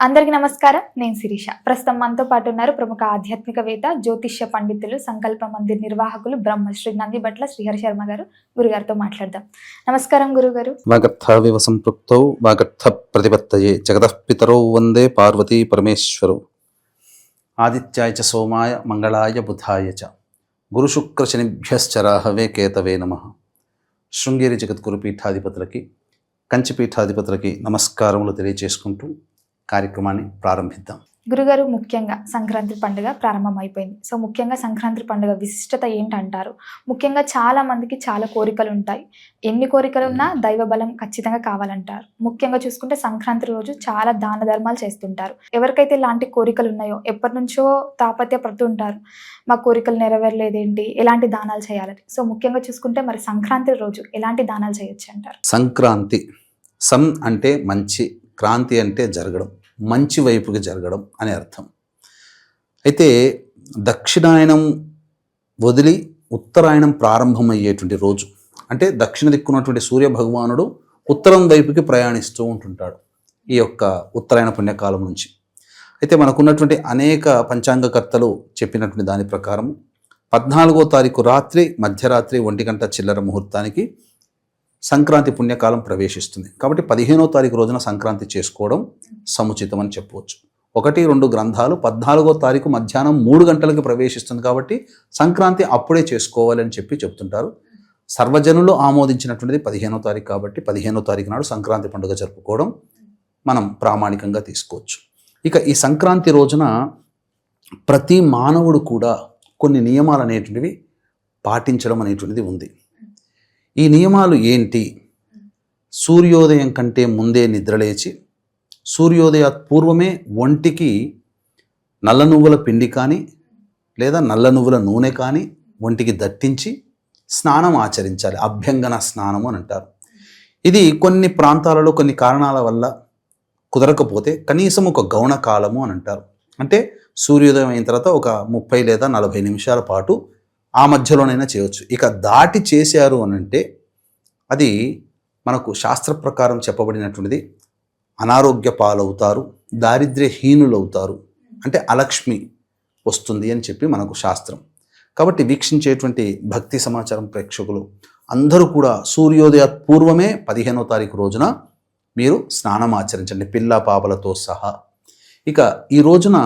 అందరికీ నమస్కారం. నేను శిరీష. ప్రస్తుతం మనతో పాటు ఉన్నారు ప్రముఖ ఆధ్యాత్మికవేత్త, జ్యోతిష్య పండితులు, సంకల్ప మందిర్ నిర్వాహకులు బ్రహ్మశ్రీ నందిబట్ల శ్రీహరి శర్మ గారు. గురుగారితో మాట్లాడదాం. నమస్కారం గురుగారు. వాగర్థావివ సంపృక్తౌ వాగర్థ ప్రతిపత్తయే జగతః పితరౌ వందే పార్వతీ పరమేశ్వరౌ. ఆదిత్యాయ చ సోమాయ మంగళాయ బుధాయ చ గురుశుక్ర శనిభ్యశ్చ రాహవే కేతవే నమః. శృంగేరి జగద్గురు పీఠాధిపతులకి, కంచి పీఠాధిపతులకి నమస్కారములు తెలియజేసుకుంటూ కార్యక్రమాన్ని ప్రారంభిద్దాం. గురుగారు, ముఖ్యంగా సంక్రాంతి పండుగ ప్రారంభమైపోయింది. సో ముఖ్యంగా సంక్రాంతి పండుగ విశిష్టత ఏంటంటారు? ముఖ్యంగా చాలా మందికి చాలా కోరికలు ఉంటాయి. ఎన్ని కోరికలు ఉన్నా దైవ బలం ఖచ్చితంగా కావాలంటారు. ముఖ్యంగా చూసుకుంటే సంక్రాంతి రోజు చాలా దాన ధర్మాలు చేస్తుంటారు. ఎవరికైతే ఇలాంటి కోరికలు ఉన్నాయో ఎప్పటి నుంచో తాపత్రపడుతుంటారు, మా కోరికలు నెరవేరలేదేంటి, ఎలాంటి దానాలు చేయాలని. సో ముఖ్యంగా చూసుకుంటే మరి సంక్రాంతి రోజు ఎలాంటి దానాలు చేయొచ్చు అంటారు? సంక్రాంతి, సం అంటే మంచి, క్రాంతి అంటే జరగడం, మంచి వైపుకి జరగడం అనే అర్థం. అయితే దక్షిణాయనం వదిలి ఉత్తరాయణం ప్రారంభమయ్యేటువంటి రోజు, అంటే దక్షిణ దిక్కున్నటువంటి సూర్య భగవానుడు ఉత్తరం వైపుకి ప్రయాణిస్తూ ఉంటుంటాడు ఈ యొక్క ఉత్తరాయణ పుణ్యకాలం నుంచి. అయితే మనకున్నటువంటి అనేక పంచాంగకర్తలు చెప్పినటువంటి దాని ప్రకారం 14వ తారీఖు రాత్రి మధ్యరాత్రి 1 గంట చిల్లర ముహూర్తానికి సంక్రాంతి పుణ్యకాలం ప్రవేశిస్తుంది. కాబట్టి 15వ తారీఖు రోజున సంక్రాంతి చేసుకోవడం సముచితం అని చెప్పవచ్చు. 1-2 గ్రంథాలు 14వ తారీఖు మధ్యాహ్నం 3 గంటలకు ప్రవేశిస్తుంది కాబట్టి సంక్రాంతి అప్పుడే చేసుకోవాలి అని చెప్తుంటారు. సర్వజనులు ఆమోదించినటువంటిది 15వ తారీఖు కాబట్టి 15వ తారీఖు నాడు సంక్రాంతి పండుగ జరుపుకోవడం మనం ప్రామాణికంగా తీసుకోవచ్చు. ఇక ఈ సంక్రాంతి రోజున ప్రతి మానవుడు కూడా కొన్ని నియమాలు అనేటువంటివి పాటించడం అనేటువంటిది ఉంది. ఈ నియమాలు ఏంటి? సూర్యోదయం కంటే ముందే నిద్రలేచి సూర్యోదయ పూర్వమే ఒంటికి నల్ల నువ్వుల పిండి కానీ లేదా నల్ల నువ్వుల నూనె కానీ ఒంటికి దట్టించి స్నానం ఆచరించాలి. అభ్యంగన స్నానము అని అంటారు. ఇది కొన్ని ప్రాంతాలలో కొన్ని కారణాల వల్ల కుదరకపోతే కనీసం ఒక గౌణ కాలము అని అంటారు. అంటే సూర్యోదయం అయిన తర్వాత ఒక 30 లేదా 40 నిమిషాల పాటు ఆ మధ్యలోనైనా చేయవచ్చు. ఇక దాటి చేశారు అని అంటే అది మనకు శాస్త్ర ప్రకారం చెప్పబడినటువంటిది అనారోగ్య పాలవుతారు, దారిద్ర్యహీనులవుతారు, అంటే అలక్ష్మి వస్తుంది అని చెప్పి మనకు శాస్త్రం. కాబట్టి వీక్షించేటువంటి భక్తి సమాచారం ప్రేక్షకులు అందరూ కూడా సూర్యోదయ పూర్వమే 15వ తారీఖు రోజున మీరు స్నానం ఆచరించండి, పిల్ల పాపలతో సహా. ఇక ఈ రోజున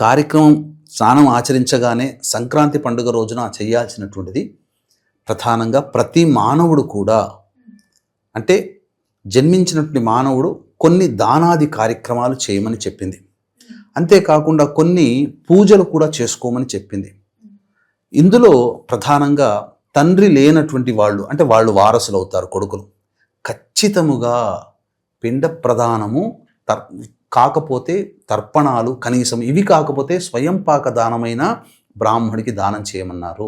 కార్యక్రమం స్నానం ఆచరించగానే సంక్రాంతి పండుగ రోజున చేయాల్సినటువంటిది ప్రధానంగా ప్రతి మానవుడు కూడా, అంటే జన్మించినటువంటి మానవుడు కొన్ని దానాది కార్యక్రమాలు చేయమని చెప్పింది. అంతేకాకుండా కొన్ని పూజలు కూడా చేసుకోమని చెప్పింది. ఇందులో ప్రధానంగా తండ్రి లేనటువంటి వాళ్ళు, అంటే వాళ్ళు వారసులు అవుతారు, కొడుకులు, ఖచ్చితముగా పిండ ప్రదానము కాకపోతే తర్పణాలు కనీసం ఇవి కాకపోతే స్వయం పాక దానమైన బ్రాహ్మడికి దానం చేయమన్నారు.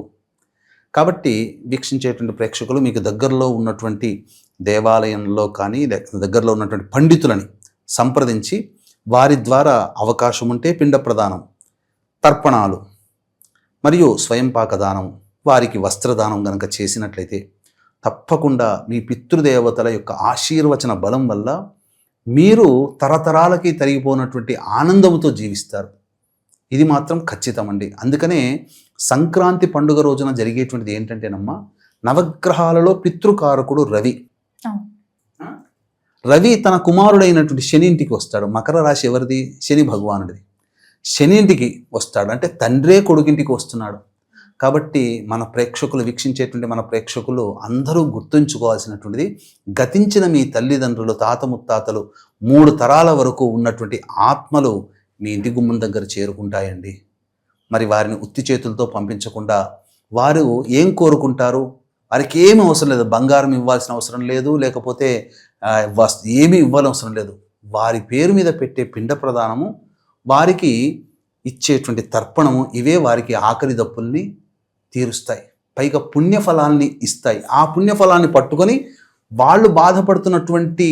కాబట్టి వీక్షించేటువంటి ప్రేక్షకులు మీకు దగ్గరలో ఉన్నటువంటి దేవాలయంలో కానీ దగ్గరలో ఉన్నటువంటి పండితులని సంప్రదించి వారి ద్వారా అవకాశం ఉంటే పిండ ప్రదానం, తర్పణాలు మరియు స్వయం పాక దానం, వారికి వస్త్రదానం గనక చేసినట్లయితే తప్పకుండా మీ పితృదేవతల యొక్క ఆశీర్వచన బలం వల్ల మీరు తరతరాలకి తరిగిపోయినటువంటి ఆనందంతో జీవిస్తారు. ఇది మాత్రం ఖచ్చితమండి. అందుకనే సంక్రాంతి పండుగ రోజున జరిగేటువంటిది ఏంటంటేనమ్మా, నవగ్రహాలలో పితృకారకుడు రవి. రవి తన కుమారుడైనటువంటి శని ఇంటికి వస్తాడు. మకర రాశి ఎవరిది? శని భగవానుడిది. శని ఇంటికి వస్తాడు అంటే తండ్రే కొడుకింటికి వస్తున్నాడు. కాబట్టి మన ప్రేక్షకులు వీక్షించేటువంటి మన ప్రేక్షకులు అందరూ గుర్తుంచుకోవాల్సినటువంటిది, గతించిన మీ తల్లిదండ్రులు, తాత ముత్తాతలు 3 తరాల వరకు ఉన్నటువంటి ఆత్మలు మీ ఇంటి గుమ్మం దగ్గర చేరుకుంటాయండి. మరి వారిని ఉత్తి చేతులతో పంపించకుండా వారు ఏం కోరుకుంటారు? వారికి ఏమీ అవసరం లేదు, బంగారం ఇవ్వాల్సిన అవసరం లేదు, లేకపోతే ఏమీ ఇవ్వాల్సిన లేదు. వారి పేరు మీద పెట్టే పిండ ప్రదానము, వారికి ఇచ్చేటువంటి తర్పణము, ఇవే వారికి ఆకలి దప్పుల్ని తీరుస్తాయి, పైగా పుణ్యఫలాల్ని ఇస్తాయి. ఆ పుణ్యఫలాన్ని పట్టుకొని వాళ్ళు బాధపడుతున్నటువంటి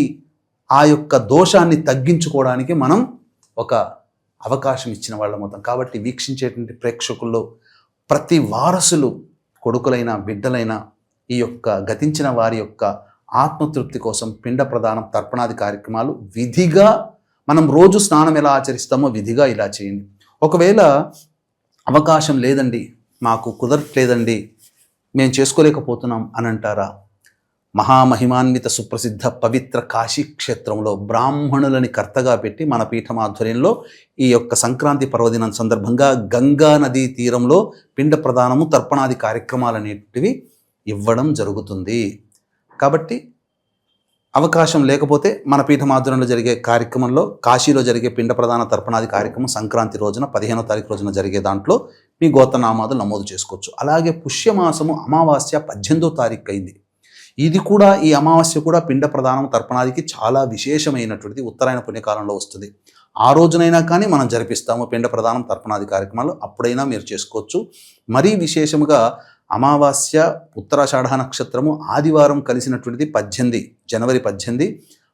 ఆ యొక్క దోషాన్ని తగ్గించుకోవడానికి మనం ఒక అవకాశం ఇచ్చిన వాళ్ళం అవుతాం. కాబట్టి వీక్షించేటువంటి ప్రేక్షకుల్లో ప్రతి వారసులు, కొడుకులైనా బిడ్డలైనా ఈ యొక్క గతించిన వారి యొక్క ఆత్మతృప్తి కోసం పిండ ప్రదానం, తర్పణాది కార్యక్రమాలు విధిగా మనం రోజు స్నానం ఎలా ఆచరిస్తామో విధిగా ఇలా చేయండి. ఒకవేళ అవకాశం లేదండి, మాకు కుదరట్లేదండి, మేము చేసుకోలేకపోతున్నాం అని అంటారా, మహామహిమాన్విత సుప్రసిద్ధ పవిత్ర కాశీ క్షేత్రంలో బ్రాహ్మణులని కర్తగా పెట్టి మన పీఠం ఆధ్వర్యంలో ఈ యొక్క సంక్రాంతి పర్వదినం సందర్భంగా గంగా నదీ తీరంలో పిండ ప్రదానము తర్పణాది కార్యక్రమాలు అనేటివి ఇవ్వడం జరుగుతుంది. కాబట్టి అవకాశం లేకపోతే మన పీఠం ఆధ్వర్యంలో జరిగే కార్యక్రమంలో కాశీలో జరిగే పిండ ప్రదాన తర్పణాది కార్యక్రమం సంక్రాంతి రోజున 15వ తారీఖు రోజున జరిగే దాంట్లో మీ గోత్రనామాదులు నమోదు చేసుకోవచ్చు. అలాగే పుష్యమాసము అమావాస్య 18వ తారీఖు అయింది. ఇది కూడా, ఈ అమావాస్య కూడా పిండ ప్రదానం తర్పణాదికి చాలా విశేషమైనటువంటిది. ఉత్తరాయణ పుణ్యకాలంలో వస్తుంది. ఆ రోజునైనా కానీ మనం జరిపిస్తాము పిండ ప్రదానం తర్పణాది కార్యక్రమాలు, అప్పుడైనా మీరు చేసుకోవచ్చు. మరీ విశేషముగా అమావాస్య ఉత్తరాషాఢ నక్షత్రము ఆదివారం కలిసినటువంటిది 18 జనవరి 18.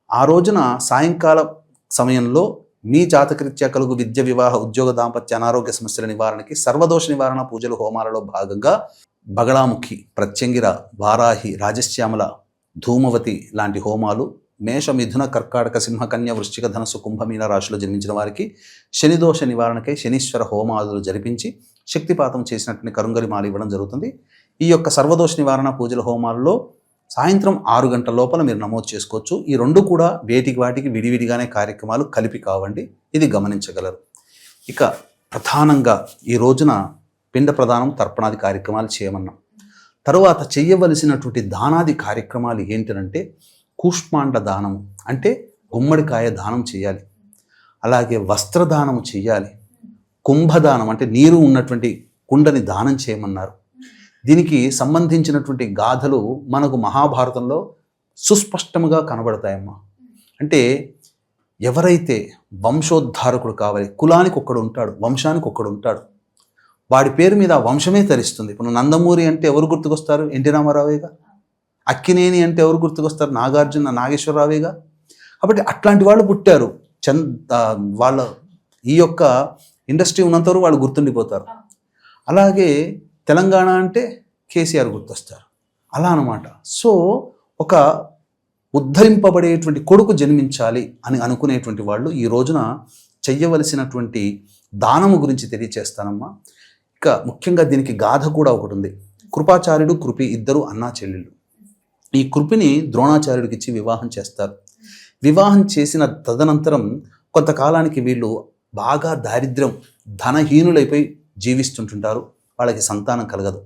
ఆ రోజున సాయంకాల సమయంలో మీ జాతకరీత్యా కలుగు విద్య, వివాహ, ఉద్యోగ, దాంపత్య, అనారోగ్య సమస్యల నివారణకి సర్వదోష నివారణ పూజలు హోమాలలో భాగంగా బగళాముఖి, ప్రత్యంగిర, వారాహి, రాజశ్యామల, ధూమవతి లాంటి హోమాలు మేష, మిథున, కర్కాటక, సింహ, కన్య, వృశ్చిక, ధనస్సు, కుంభమీన రాశిలో జన్మించిన వారికి శనిదోష నివారణకై శనీశ్వర హోమాదులు జరిపించి శక్తిపాతం చేసినటువంటి కరుంగలి మాల ఇవ్వడం జరుగుతుంది. ఈ యొక్క సర్వదోష నివారణ పూజల హోమాల్లో సాయంత్రం 6 గంటల లోపల మీరు నమోదు చేసుకోవచ్చు. ఈ రెండు కూడా వాటికి విడివిడిగానే కార్యక్రమాలు, కలిపి కావండి, ఇది గమనించగలరు. ఇక ప్రధానంగా ఈ రోజున పిండ ప్రదానం తర్పణాది కార్యక్రమాలు చేయమన్నాం. తరువాత చెయ్యవలసినటువంటి దానాది కార్యక్రమాలు ఏంటంటే కూష్మాండ దానం, అంటే గుమ్మడికాయ దానం చేయాలి. అలాగే వస్త్రదానం చేయాలి. కుంభదానం అంటే నీరు ఉన్నటువంటి కుండని దానం చేయమన్నారు. దీనికి సంబంధించినటువంటి గాథలు మనకు మహాభారతంలో సుస్పష్టంగా కనబడతాయమ్మా. అంటే ఎవరైతే వంశోద్ధారకుడు కావాలి, కులానికి ఒక్కడు ఉంటాడు, వంశానికి ఒక్కడు ఉంటాడు, వాడి పేరు మీద ఆ వంశమే తరిస్తుంది. ఇప్పుడు నందమూరి అంటే ఎవరు గుర్తుకొస్తారు? ఎన్టీ రామారావేగా. అక్కినేని అంటే ఎవరు గుర్తుకొస్తారు? నాగార్జున, నాగేశ్వరరావేగా. కాబట్టి అట్లాంటి వాళ్ళు పుట్టారు. వాళ్ళ ఈ యొక్క ఇండస్ట్రీ ఉన్నంతవరకు వాళ్ళు గుర్తుండిపోతారు. అలాగే తెలంగాణ అంటే కేసీఆర్ గుర్తొస్తారు. అలా అన్నమాట. సో ఒక ఉద్ధరింపబడేటువంటి కొడుకు జన్మించాలి అని అనుకునేటువంటి వాళ్ళు ఈ రోజున చెయ్యవలసినటువంటి దానము గురించి తెలియచేస్తానమ్మా. ఇక ముఖ్యంగా దీనికి గాథ కూడా ఒకటి ఉంది. కృపాచార్యుడు, కృపి ఇద్దరు అన్నా చెల్లెళ్ళు. ఈ కృపిని ద్రోణాచార్యుడికి ఇచ్చి వివాహం చేస్తారు. వివాహం చేసిన తదనంతరం కొంతకాలానికి వీళ్ళు బాగా దారిద్ర్యం, ధనహీనులైపోయి జీవిస్తుంటుంటారు. వాళ్ళకి సంతానం కలగదు.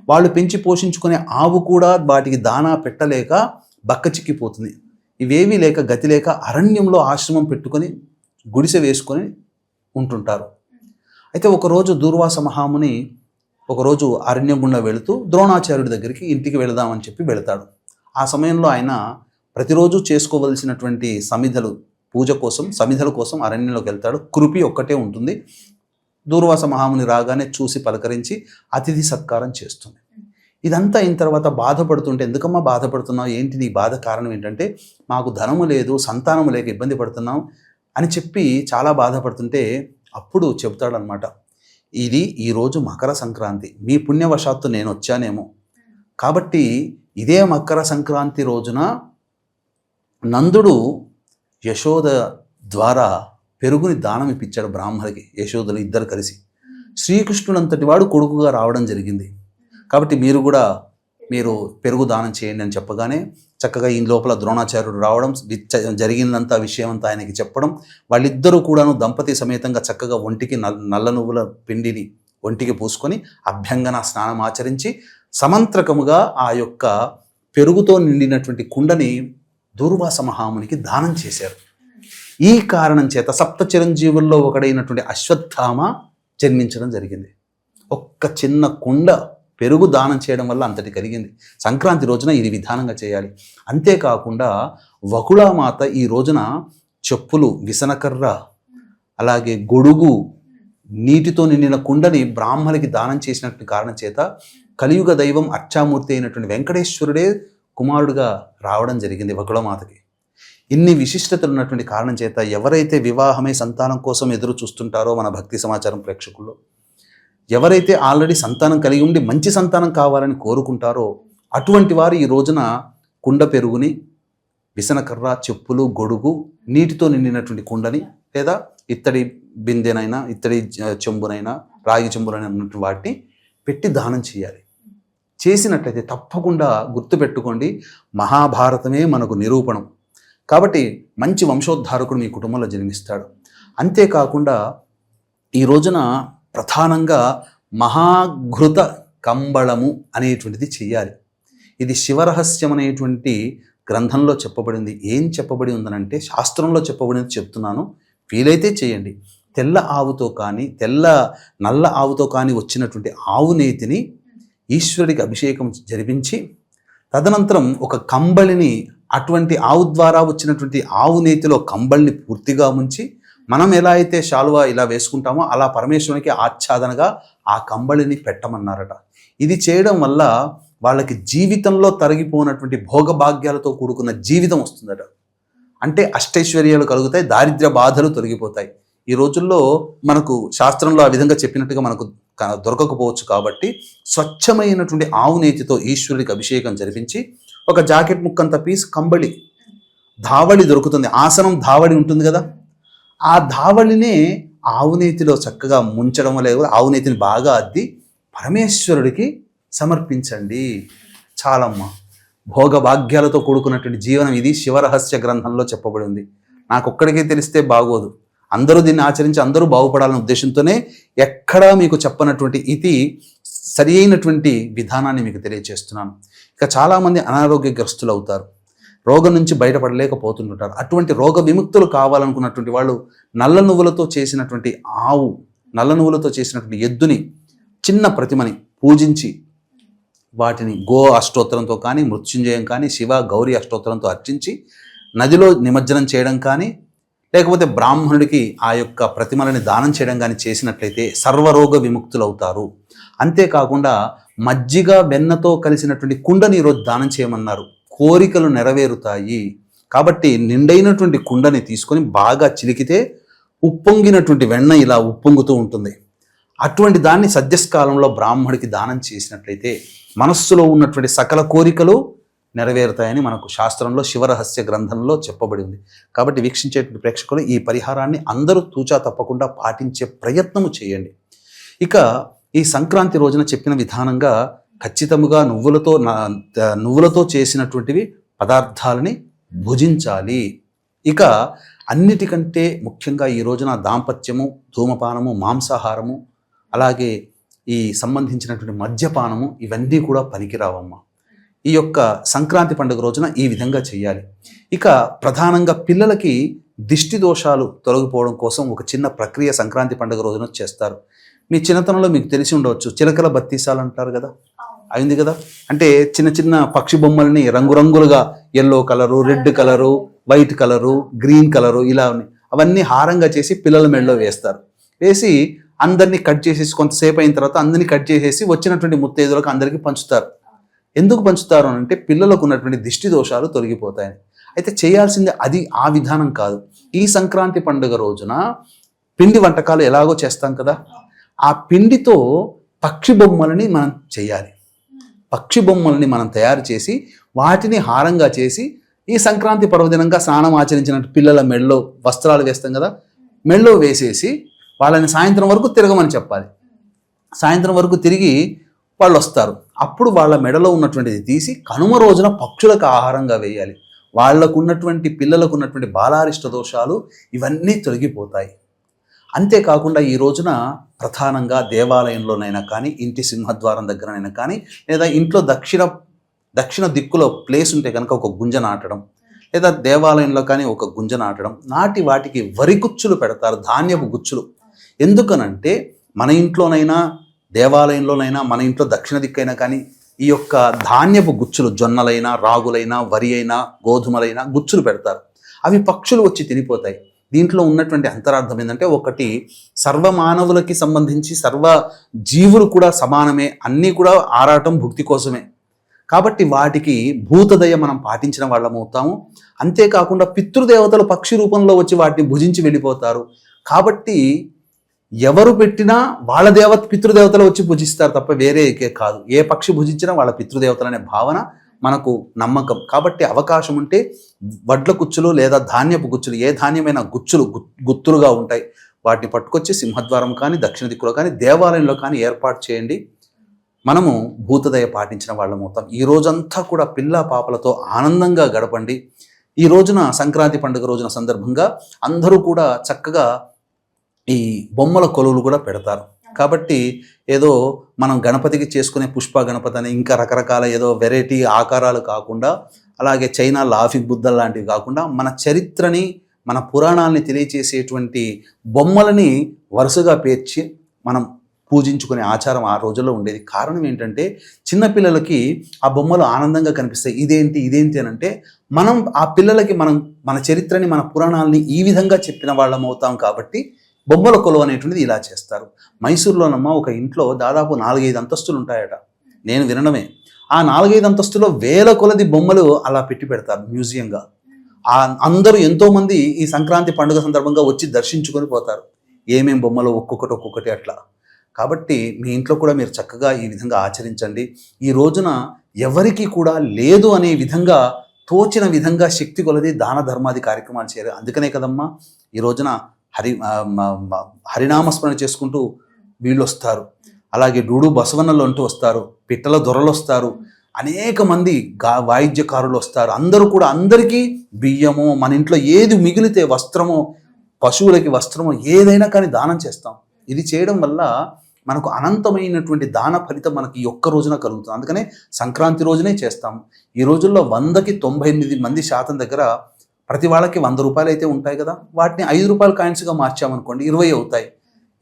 వాళ్ళు పెంచి పోషించుకునే ఆవు కూడా వాటికి దానా పెట్టలేక బక్కచిక్కిపోతుంది. ఇవేవీ లేక గతి లేక అరణ్యంలో ఆశ్రమం పెట్టుకొని గుడిసె వేసుకొని ఉంటుంటారు. అయితే ఒకరోజు దూర్వాస మహాముని ఒకరోజు అరణ్యం గుండా వెళుతూ ద్రోణాచార్యుడి దగ్గరికి ఇంటికి వెళదామని చెప్పి వెళతాడు. ఆ సమయంలో ఆయన ప్రతిరోజు చేసుకోవలసినటువంటి సమిధల కోసం అరణ్యంలోకి వెళ్తాడు. కృపి ఒక్కటే ఉంటుంది. దూర్వాస మహాముని రాగానే చూసి పలకరించి అతిథి సత్కారం చేస్తుంది. ఇదంతా అయిన తర్వాత బాధపడుతుంటే, ఎందుకమ్మా బాధపడుతున్నావు, ఏంటి నీ బాధ కారణం ఏంటంటే, మాకు ధనము లేదు, సంతానము లేక ఇబ్బంది పడుతున్నాం అని చెప్పి చాలా బాధపడుతుంటే అప్పుడు చెబుతాడనమాట, ఇది ఈరోజు మకర సంక్రాంతి, మీ పుణ్యవశాత్తు నేను వచ్చానేమో, కాబట్టి ఇదే మకర సంక్రాంతి రోజున నందుడు యశోద ద్వారా పెరుగుని దానం ఇప్పించాడు బ్రాహ్మణుడికి. యశోదలు ఇద్దరు కలిసి శ్రీకృష్ణుడంతటి వాడు కొడుకుగా రావడం జరిగింది. కాబట్టి మీరు పెరుగు దానం చేయండి అని చెప్పగానే చక్కగా ఈ లోపల ద్రోణాచార్యుడు రావడం, జరిగినంత విషయం అంతా ఆయనకి చెప్పడం, వాళ్ళిద్దరూ కూడాను దంపతి సమేతంగా చక్కగా ఒంటికి నల్ల నువ్వుల పిండిని ఒంటికి పూసుకొని అభ్యంగన స్నానం ఆచరించి సమంత్రకముగా ఆ యొక్క పెరుగుతో నిండినటువంటి కుండని దూర్వాస మహామునికి దానం చేశారు. ఈ కారణం చేత సప్త చిరంజీవుల్లో ఒకడైనటువంటి అశ్వత్థామ జన్మించడం జరిగింది. ఒక్క చిన్న కుండ పెరుగు దానం చేయడం వల్ల అంతటి కలిగింది. సంక్రాంతి రోజున ఇది విధానంగా చేయాలి. అంతేకాకుండా వకుళామాత ఈ రోజున చెప్పులు, విసనకర్ర, అలాగే గొడుగు, నీటితో నిండిన కుండని బ్రాహ్మణులకి దానం చేసినటువంటి కారణం చేత కలియుగ దైవం అర్చామూర్తి అయినటువంటి వెంకటేశ్వరుడే కుమారుడుగా రావడం జరిగింది వకుళమాతకి. ఇన్ని విశిష్టతలు ఉన్నటువంటి కారణం చేత ఎవరైతే వివాహమై సంతానం కోసం ఎదురు చూస్తుంటారో మన భక్తి సమాచారం ప్రేక్షకుల్లో, ఎవరైతే ఆల్రెడీ సంతానం కలిగి ఉండి మంచి సంతానం కావాలని కోరుకుంటారో అటువంటి వారు ఈ రోజున కుండ పెరుగుని, విసనకర్ర, చెప్పులు, గొడుగు, నీటితో నిండినటువంటి కుండని లేదా ఇత్తడి బిందెనైనా, ఇత్తడి చెంబునైనా, రాగి చెంబునైనా ఉన్నటువంటి వాటిని పెట్టి దానం చేయాలి. చేసినట్లయితే తప్పకుండా గుర్తుపెట్టుకోండి, మహాభారతమే మనకు నిరూపణం. కాబట్టి మంచి వంశోద్ధారకుడు మీ కుటుంబంలో జన్మిస్తాడు. అంతేకాకుండా ఈ రోజున ప్రధానంగా మహాఘృత కంబళము అనేటువంటిది చెయ్యాలి. ఇది శివరహస్యం అనేటువంటి గ్రంథంలో చెప్పబడింది. ఏం చెప్పబడి ఉందనంటే, శాస్త్రంలో చెప్పబడింది చెప్తున్నాను, వీలైతే చేయండి. తెల్ల ఆవుతో కానీ, నల్ల ఆవుతో కానీ వచ్చినటువంటి ఆవు నేతిని ఈశ్వరుడికి అభిషేకం జరిపించి, తదనంతరం ఒక కంబళిని, అటువంటి ఆవు ద్వారా వచ్చినటువంటి ఆవు నేతిలో కంబళిని పూర్తిగా ముంచి, మనం ఎలా అయితే శాలువా ఇలా వేసుకుంటామో అలా పరమేశ్వరునికి ఆచ్ఛాదనగా ఆ కంబళిని పెట్టమన్నారట. ఇది చేయడం వల్ల వాళ్ళకి జీవితంలో తరిగిపోయినటువంటి భోగభాగ్యాలతో కూడుకున్న జీవితం వస్తుందట. అంటే అష్టైశ్వర్యాలు కలుగుతాయి, దారిద్ర్య బాధలు తొలగిపోతాయి. ఈ రోజుల్లో మనకు శాస్త్రంలో ఆ విధంగా చెప్పినట్టుగా మనకు దొరకకపోవచ్చు. కాబట్టి స్వచ్ఛమైనటువంటి ఆవు నేతితో ఈశ్వరుడికి అభిషేకం జరిపించి, ఒక జాకెట్ ముక్కంత పీస్ కంబళి, ధావళి దొరుకుతుంది, ఆసనం ధావళి ఉంటుంది కదా, ఆ ధావళినే ఆవు నేతిలో చక్కగా ముంచడం వల్ల ఆవు నేతిని బాగా అద్ది పరమేశ్వరుడికి సమర్పించండి. చాలమ్మ, భోగభాగ్యాలతో కూడుకున్నటువంటి జీవనం ఇది శివరహస్య గ్రంథంలో చెప్పబడి ఉంది. నాకొక్కడికే తెలిస్తే బాగోదు, అందరూ దీన్ని ఆచరించి అందరూ బాగుపడాలనే ఉద్దేశంతోనే ఎక్కడా మీకు చెప్పనటువంటి ఇది సరి అయినటువంటి విధానాన్ని మీకు తెలియజేస్తున్నాను. ఇక చాలామంది అనారోగ్యగ్రస్తులు అవుతారు, రోగం నుంచి బయటపడలేకపోతుంటారు. అటువంటి రోగ విముక్తులు కావాలనుకున్నటువంటి వాళ్ళు నల్ల నువ్వులతో చేసినటువంటి నల్ల నువ్వులతో చేసినటువంటి ఎద్దుని, చిన్న ప్రతిమని పూజించి వాటిని గో అష్టోత్తరంతో కానీ, మృత్యుంజయం కానీ, శివ గౌరీ అష్టోత్తరంతో అర్చించి నదిలో నిమజ్జనం చేయడం కానీ, లేకపోతే బ్రాహ్మణుడికి ఆ యొక్క ప్రతిమలని దానం చేయడం కానీ చేసినట్లయితే సర్వరోగ విముక్తులు అవుతారు. అంతేకాకుండా మజ్జిగ వెన్నతో కలిసినటువంటి కుండని ఈరోజు దానం చేయమన్నారు. కోరికలు నెరవేరుతాయి. కాబట్టి నిండైనటువంటి కుండని తీసుకొని బాగా చిలికితే ఉప్పొంగినటువంటి వెన్న ఇలా ఉప్పొంగుతూ ఉంటుంది. అటువంటి దాన్ని సద్యస్కాలంలో బ్రాహ్మడికి దానం చేసినట్లయితే మనస్సులో ఉన్నటువంటి సకల కోరికలు నెరవేరుతాయని మనకు శాస్త్రంలో శివరహస్య గ్రంథంలో చెప్పబడి ఉంది. కాబట్టి వీక్షించేటువంటి ప్రేక్షకులు ఈ పరిహారాన్ని అందరూ తూచా తప్పకుండా పాటించే ప్రయత్నము చేయండి. ఇక ఈ సంక్రాంతి రోజున చెప్పిన విధానంగా ఖచ్చితంగా నువ్వులతో చేసినటువంటివి పదార్థాలని భుజించాలి. ఇక అన్నిటికంటే ముఖ్యంగా ఈ రోజున దాంపత్యము, ధూమపానము, మాంసాహారము, అలాగే ఈ సంబంధించినటువంటి మద్యపానము ఇవన్నీ కూడా పనికిరావమ్మ. ఈ యొక్క సంక్రాంతి పండుగ రోజున ఈ విధంగా చేయాలి. ఇక ప్రధానంగా పిల్లలకి దిష్టి దోషాలు తొలగిపోవడం కోసం ఒక చిన్న ప్రక్రియ సంక్రాంతి పండుగ రోజున చేస్తారు. మీ చిన్నతనంలో మీకు తెలిసి ఉండవచ్చు, చిలకల బత్తీసాలు అంటారు కదా, అయింది కదా. అంటే చిన్న చిన్న పక్షి బొమ్మల్ని రంగురంగులుగా yellow colour, red colour, white colour, green colour ఇలా అవన్నీ హారంగా చేసి పిల్లల మెడలో వేస్తారు. వేసి అందరినీ కట్ చేసేసి కొంతసేపు అయిన తర్వాత అందరినీ కట్ చేసేసి వచ్చినటువంటి ముత్తైదులకు అందరికీ పంచుతారు. ఎందుకు పంచుతారు అంటే పిల్లలకు ఉన్నటువంటి దిష్టి దోషాలు తొలగిపోతాయని. అయితే చేయాల్సింది అది ఆ విధానం కాదు. ఈ సంక్రాంతి పండుగ రోజున పిండి వంటకాలు ఎలాగో చేస్తాం కదా, ఆ పిండితో పక్షి బొమ్మలని మనం చేయాలి. పక్షి బొమ్మల్ని మనం తయారు చేసి వాటిని హారంగా చేసి ఈ సంక్రాంతి పర్వదినంగా స్నానం ఆచరించినట్టు పిల్లల మెడలో వస్త్రాలు వేస్తాం కదా, మెడలో వేసేసి వాళ్ళని సాయంత్రం వరకు తిరగమని చెప్పాలి. సాయంత్రం వరకు తిరిగి వాళ్ళు వస్తారు. అప్పుడు వాళ్ళ మెడలో ఉన్నటువంటిది తీసి కనుమ రోజున పక్షులకు ఆహారంగా వేయాలి. పిల్లలకు ఉన్నటువంటి బాలారిష్ట దోషాలు ఇవన్నీ తొలగిపోతాయి. అంతేకాకుండా ఈ రోజున ప్రధానంగా దేవాలయంలోనైనా కానీ, ఇంటి సింహద్వారం దగ్గరనైనా కానీ, లేదా ఇంట్లో దక్షిణ దిక్కులో ప్లేస్ ఉంటే కనుక ఒక గుంజ నాటడం, లేదా దేవాలయంలో కానీ ఒక గుంజ నాటడం, నాటి వాటికి వరి గుచ్చులు పెడతారు, ధాన్యపు గుచ్చులు. ఎందుకనంటే మన ఇంట్లోనైనా దేవాలయంలోనైనా మన ఇంట్లో దక్షిణ దిక్కైనా కానీ ఈ యొక్క ధాన్యపు గుచ్చులు, జొన్నలైనా, రాగులైనా, వరి అయినా, గోధుమలైనా గుచ్చులు పెడతారు. అవి పక్షులు వచ్చి తినిపోతాయి. దీంట్లో ఉన్నటువంటి అంతరార్థం ఏంటంటే, ఒకటి సర్వమానవులకి సంబంధించి సర్వ జీవులు కూడా సమానమే, అన్నీ కూడా ఆరాటం భుక్తి కోసమే. కాబట్టి వాటికి భూతదయ మనం పాటించిన వాళ్ళం అవుతాము. అంతేకాకుండా పితృదేవతలు పక్షి రూపంలో వచ్చి వాటిని భుజించి వెళ్ళిపోతారు. కాబట్టి ఎవరు పెట్టినా వాళ్ళ పితృదేవతలు వచ్చి పూజిస్తారు తప్ప వేరే కాదు. ఏ పక్షి భుజించినా వాళ్ళ పితృదేవతలు అనే భావన మనకు నమ్మకం. కాబట్టి అవకాశం ఉంటే వడ్ల గుచ్చులు లేదా ధాన్యపు గుచ్చులు, ఏ ధాన్యమైన గుచ్చులు గుత్తులుగా ఉంటాయి, వాటిని పట్టుకొచ్చి సింహద్వారం కానీ దక్షిణ దిక్కులో కానీ దేవాలయంలో కానీ ఏర్పాటు చేయండి. మనము భూతదయ పాటించిన వాళ్ళం అవుతాం. ఈ రోజంతా కూడా పిల్ల పాపలతో ఆనందంగా గడపండి. ఈ రోజున సంక్రాంతి పండుగ రోజున సందర్భంగా అందరూ కూడా చక్కగా ఈ బొమ్మల కొలువులు కూడా పెడతారు. కాబట్టి ఏదో మనం గణపతికి చేసుకునే పుష్ప గణపతి అని ఇంకా రకరకాల ఏదో వెరైటీ ఆకారాలు కాకుండా, అలాగే చైనా లాఫింగ్ బుద్ధ లాంటివి కాకుండా, మన చరిత్రని మన పురాణాలని తెలియచేసేటువంటి బొమ్మలని వరుసగా పేర్చి మనం పూజించుకునే ఆచారం ఆ రోజుల్లో ఉండేది. కారణం ఏంటంటే చిన్నపిల్లలకి ఆ బొమ్మలు ఆనందంగా కనిపిస్తాయి. ఇదేంటి అని అంటే మనం ఆ పిల్లలకి మన చరిత్రని మన పురాణాలని ఈ విధంగా చెప్పిన వాళ్ళం అవుతాం. కాబట్టి బొమ్మల కొలువు అనేటువంటిది ఇలా చేస్తారు. మైసూరులోనమ్మ ఒక ఇంట్లో దాదాపు 4-5 అంతస్తులు ఉంటాయట. నేను వినడమే. ఆ 4-5 అంతస్తులో వేల కొలది బొమ్మలు అలా పెట్టి పెడతారు మ్యూజియంగా. అందరూ ఎంతోమంది ఈ సంక్రాంతి పండుగ సందర్భంగా వచ్చి దర్శించుకొని పోతారు. ఏమేం బొమ్మలు ఒక్కొక్కటి అట్లా. కాబట్టి మీ ఇంట్లో కూడా మీరు చక్కగా ఈ విధంగా ఆచరించండి. ఈ రోజున ఎవరికి కూడా లేదు అనే విధంగా తోచిన విధంగా శక్తి కొలది దాన ధర్మాది కార్యక్రమాలు చేయాలి. అందుకనే కదమ్మా ఈ రోజున హరినామస్మరణ చేసుకుంటూ వీళ్ళు వస్తారు, అలాగే డూడు బసవన్నలు అంటూ వస్తారు, పిట్టల దొరలు వస్తారు, అనేక మంది వాయిద్యకారులు వస్తారు. అందరూ కూడా అందరికీ బియ్యమో మన ఇంట్లో ఏది మిగిలితే వస్త్రమో, పశువులకి వస్త్రమో ఏదైనా కానీ దానం చేస్తాం. ఇది చేయడం వల్ల మనకు అనంతమైనటువంటి దాన ఫలితం మనకి ఈ ఒక్క రోజున కలుగుతుంది. అందుకనే సంక్రాంతి రోజునే చేస్తాం. ఈ రోజుల్లో 100కి 98% దగ్గర ప్రతి వాళ్ళకి 100 రూపాయలు అయితే ఉంటాయి కదా, వాటిని 5 రూపాయల కాయిన్స్గా మార్చామనుకోండి 20 అవుతాయి.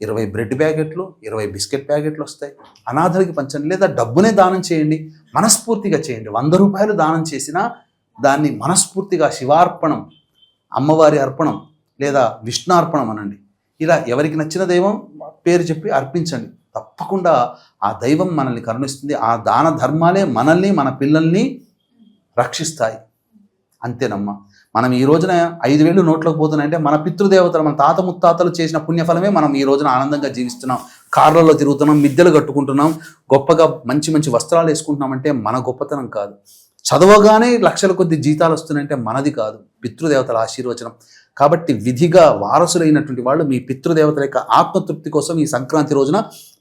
20 బ్రెడ్ ప్యాకెట్లు, 20 బిస్కెట్ ప్యాకెట్లు వస్తాయి. అనాథలకి పంచండి, లేదా డబ్బునే దానం చేయండి, మనస్ఫూర్తిగా చేయండి. 100 రూపాయలు దానం చేసినా దాన్ని మనస్ఫూర్తిగా శివార్పణం, అమ్మవారి అర్పణం లేదా విష్ణార్పణం అనండి. ఇలా ఎవరికి నచ్చిన దైవం పేరు చెప్పి అర్పించండి. తప్పకుండా ఆ దైవం మనల్ని కరుణిస్తుంది. ఆ దాన ధర్మాలే మనల్ని మన పిల్లల్ని రక్షిస్తాయి. అంతేనమ్మా. మనం ఈ రోజున 5,000 నోట్లోకి పోతున్నాయంటే మన పితృదేవతలు, మన తాత ముత్తాతలు చేసిన పుణ్యఫలమే మనం ఈ రోజున ఆనందంగా జీవిస్తున్నాం. కార్లలో తిరుగుతున్నాం, మిద్దెలు కట్టుకుంటున్నాం, గొప్పగా మంచి వస్త్రాలు వేసుకుంటున్నాం. అంటే మన గొప్పతనం కాదు. చదవగానే లక్షల కొద్ది జీతాలు వస్తున్నాయంటే మనది కాదు, పితృదేవతల ఆశీర్వచనం. కాబట్టి విధిగా వారసులైనటువంటి వాళ్ళు మీ పితృదేవతల యొక్క ఆత్మతృప్తి కోసం ఈ సంక్రాంతి రోజున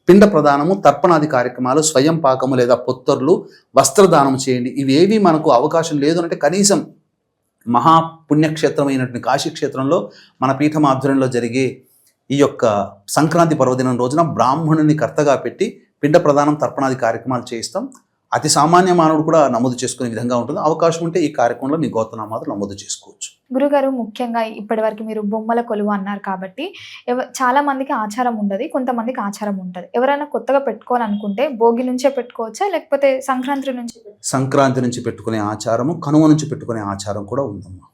పిండ ప్రదానము, తర్పణాది కార్యక్రమాలు, స్వయం పాకము లేదా పొత్తర్లు, వస్త్రదానం చేయండి. ఇవేవి మనకు అవకాశం లేదు అంటే కనీసం మహాపుణ్యక్షేత్రమైనటువంటి కాశీక్షేత్రంలో మన పీఠం ఆధ్వర్యంలో జరిగే ఈ యొక్క సంక్రాంతి పర్వదినం రోజున బ్రాహ్మణుని కర్తగా పెట్టి పిండ ప్రదానం, తర్పణాది కార్యక్రమాలు చేయిస్తాం. అతి సామాన్య మానవుడు కూడా నమోదు చేసుకునే విధంగా ఉంటుంది. అవకాశం ఉంటే ఈ కార్యక్రమంలో మీ గోత్రనామాలు నమోదు చేసుకోవచ్చు. గురుగారు, ముఖ్యంగా ఇప్పటివరకు మీరు బొమ్మల కొలువు అన్నారు కాబట్టి చాలా మందికి ఆచారం ఉండదు, కొంతమందికి ఆచారం ఉంటుంది. ఎవరైనా కొత్తగా పెట్టుకోవాలనుకుంటే భోగి నుంచే పెట్టుకోవచ్చా, లేకపోతే సంక్రాంతి నుంచి పెట్టుకునే ఆచారము, కనుమ నుంచి పెట్టుకునే ఆచారం కూడా ఉందమ్మా.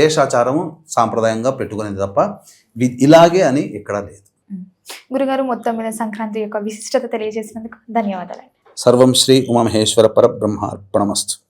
దేశాచారము సాంప్రదాయంగా పెట్టుకునేది తప్ప ఇలాగే అని ఎక్కడా లేదు. గురుగారు, మొత్తం మీద సంక్రాంతి యొక్క విశిష్టత తెలియజేసినందుకు ధన్యవాదాలు. సర్వం శ్రీ ఉమామహేశ్వర పరబ్రహ్మార్పణమస్తు.